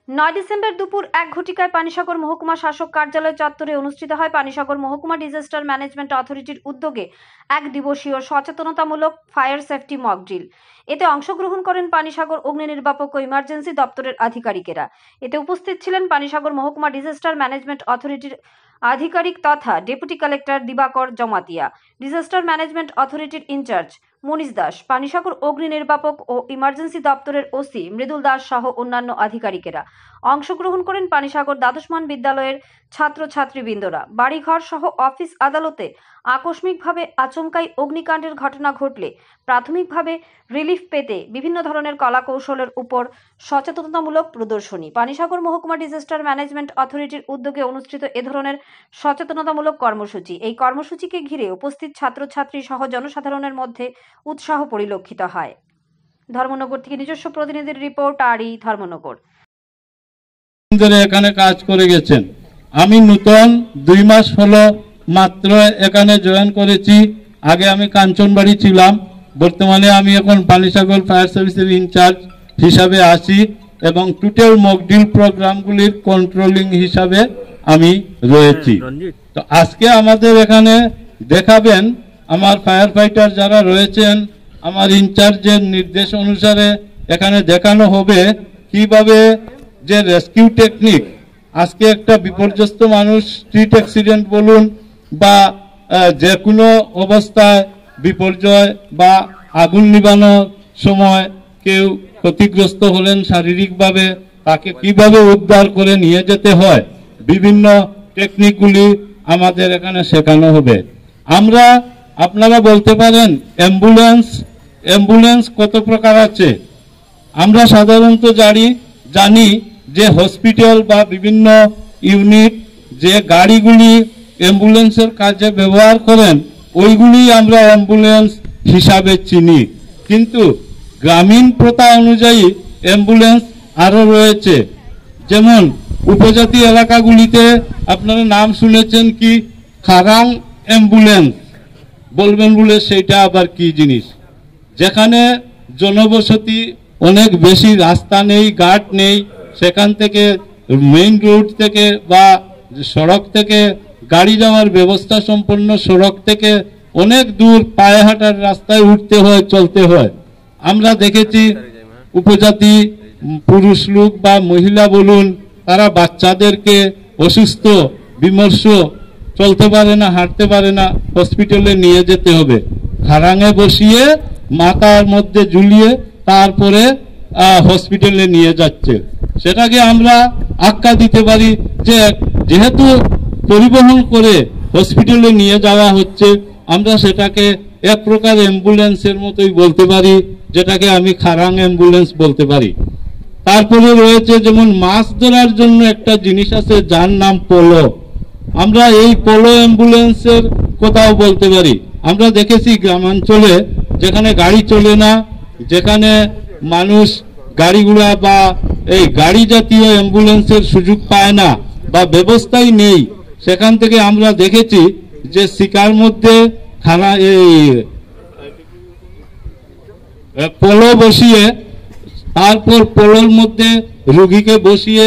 9 December দুপুর 1 ঘটিকায় পানিসাগর মহকুমা শাসক কার্যালয় চত্বরে অনুষ্ঠিত হয় পানিসাগর মহকুমা ডিজাস্টার ম্যানেজমেন্ট অথরিটির উদ্যোগে এক দিবসীয় সচেতনতামূলক ফায়ার সেফটি মক ড্রিল। এতে অংশগ্রহণ করেন পানিসাগর অগ্নি নির্বাপক ও ইমার্জেন্সি দপ্তরের আধিকারিকেরা। এতে উপস্থিত ছিলেন পানিসাগর মহকুমা ডিজাস্টার ম্যানেজমেন্ট অথরিটির আধিকারিক তথা ডেপুটি কালেক্টর দিবাকর জমাতিয়া, ডিজাস্টার ম্যানেজমেন্ট অথরিটির ইনচার্জ মনীষ দাস, পানিসাগর অগ্নি নির্বাপক ও ইমার্জেন্সি দপ্তরের ওসি মৃদুল দাস সহ অন্যান্য আধিকারিকেরা। অংশগ্রহণ করেন পানিসাগর দ্বাদশমান বিদ্যালয়ের ছাত্রছাত্রীবৃন্দরা। বাড়িঘর সহ অফিস আদালতে আকস্মিকভাবে আচমকাই অগ্নিকাণ্ডের ঘটনা ঘটলে প্রাথমিকভাবে রিলিফ পেতে বিভিন্ন ধরনের কলাকৌশলের উপর সচেতনতামূলক প্রদর্শনী। পানিসাগর মহকুমা ডিজাস্টার ম্যানেজমেন্ট অথরিটির উদ্যোগে অনুষ্ঠিত এ ধরনের সচেতনতামূলক কর্মসূচি। এই কর্মসূচিকে ঘিরে উপস্থিত ছাত্রছাত্রী সহ জনসাধারণের মধ্যে উৎসাহ পরিলক্ষিত হয়। ধর্মনগর থেকে নিজস্ব প্রতিনিধির রিপোর্ট, আরই ধর্মনগর। এখানে কাজ করে গেছেন। আমি নতুন 2 মাস হলো মাত্র এখানে জয়েন করেছি। আগে আমি কাঞ্চনবাড়ি ছিলাম, বর্তমানে আমি এখন পানিসাগর ফায়ার সার্ভিসের ইনচার্জ হিসাবে আছি এবং টোটাল মকড্রিল প্রোগ্রামগুলির কন্ট্রোলিং হিসাবে আমি রয়েছি। তো আজকে আমাদের এখানে দেখাবেন আমার ফায়ার ফাইটার যারা রয়েছেন, আমার ইনচার্জের নির্দেশ অনুসারে এখানে দেখানো হবে কিভাবে যে রেস্কিউ টেকনিক, আজকে একটা বিপর্যস্ত মানুষ স্ট্রিট অ্যাক্সিডেন্ট বলুন বা যে কোনো অবস্থায় বিপর্যয় বা আগুন নিবানোর সময় কেউ ক্ষতিগ্রস্ত হলেন শারীরিকভাবে, তাকে কিভাবে উদ্ধার করে নিয়ে যেতে হয়, বিভিন্ন টেকনিকগুলি আমাদের এখানে শেখানো হবে। আপনারা বলতে পারেন অ্যাম্বুলেন্স কত প্রকার আছে। আমরা সাধারণত জানি যে হসপিটাল বা বিভিন্ন ইউনিট যে গাড়িগুলি অ্যাম্বুলেন্সের কাজে ব্যবহার করেন ওইগুলি আমরা অ্যাম্বুলেন্স হিসাবে চিনি, কিন্তু গ্রামীণ প্রথা অনুযায়ী অ্যাম্বুলেন্স আরও রয়েছে। যেমন উপজাতি এলাকাগুলিতে আপনারা নাম শুনেছেন কি খারাং অ্যাম্বুলেন্স বলবেন বলে, সেইটা আবার কি জিনিস। যেখানে জনবসতি অনেক বেশি, রাস্তা নেই, ঘাট নেই, সেখান থেকে মেইন রোড থেকে বা সড়ক থেকে গাড়ি যাওয়ার ব্যবস্থা সম্পন্ন সড়ক থেকে অনেক দূর পায়ে হাঁটার রাস্তায় উঠতে হয়, চলতে হয়। আমরা দেখেছি উপজাতি পুরুষ লোক বা মহিলা বলুন, তারা বাচ্চাদেরকে অসুস্থ বিমর্ষ, চলতে পারে না, হাঁটতে পারে না, হসপিটালে নিয়ে যেতে হবে। খারাঙে বসিয়ে মাথার মধ্যে ঝুলিয়ে তারপরে হসপিটালে নিয়ে যাচ্ছে। সেটাকে আমরা আখ্যা দিতে পারি যে যেহেতু পরিবহন করে হসপিটালে নিয়ে যাওয়া হচ্ছে, আমরা সেটাকে এক প্রকার অ্যাম্বুলেন্সের মতোই বলতে পারি, যেটাকে আমি খারাং অ্যাম্বুলেন্স বলতে পারি। তারপরে রয়েছে যেমন মাছ ধরার জন্য একটা জিনিস আছে যার নাম পোলো। আমরা এই পোলো অ্যাম্বুলেন্সের কথাও বলতে পারি। আমরা দেখেছি গ্রামাঞ্চলে যেখানে গাড়ি চলে না, যেখানে মানুষ গাড়িগুলা বা এই গাড়ি জাতীয় অ্যাম্বুলেন্সের সুযোগ পায় না বা ব্যবস্থাই নেই, সেখান থেকে আমরা দেখেছি যে শিকার মধ্যে পোলো বসিয়ে, তারপর পোলোর মধ্যে রোগীকে বসিয়ে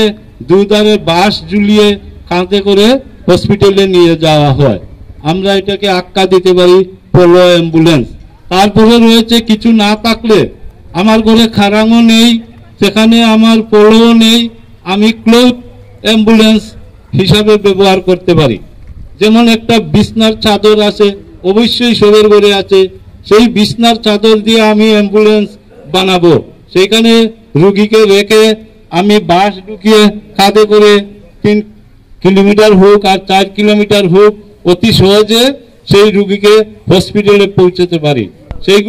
দুধারে বাঁশ ঝুলিয়ে কাঁধে করে হসপিটালে নিয়ে যাওয়া হয়। আমরা এটাকে আখ্যা দিতে পারি পোলো অ্যাম্বুলেন্স। তারপরে রয়েছে কিছু না থাকলে, আমার ঘরে খারাঙও নেই, সেখানে আমার পোলোও নেই, আমি ক্লোথ অ্যাম্বুলেন্স হিসাবে ব্যবহার করতে পারি। যেমন একটা বিছনার চাদর আছে, অবশ্যই সবের ঘরে আছে, সেই বিছনার চাদর দিয়ে আমি অ্যাম্বুলেন্স বানাবো। সেইখানে রুগীকে রেখে আমি বাঁশ ঢুকিয়ে কাঁধে করে 3 কিলোমিটার হোক আর 4 কিলোমিটার হোক অতি সহজে সেই রুগীকে হসপিটালে পৌঁছতে পারি। সেই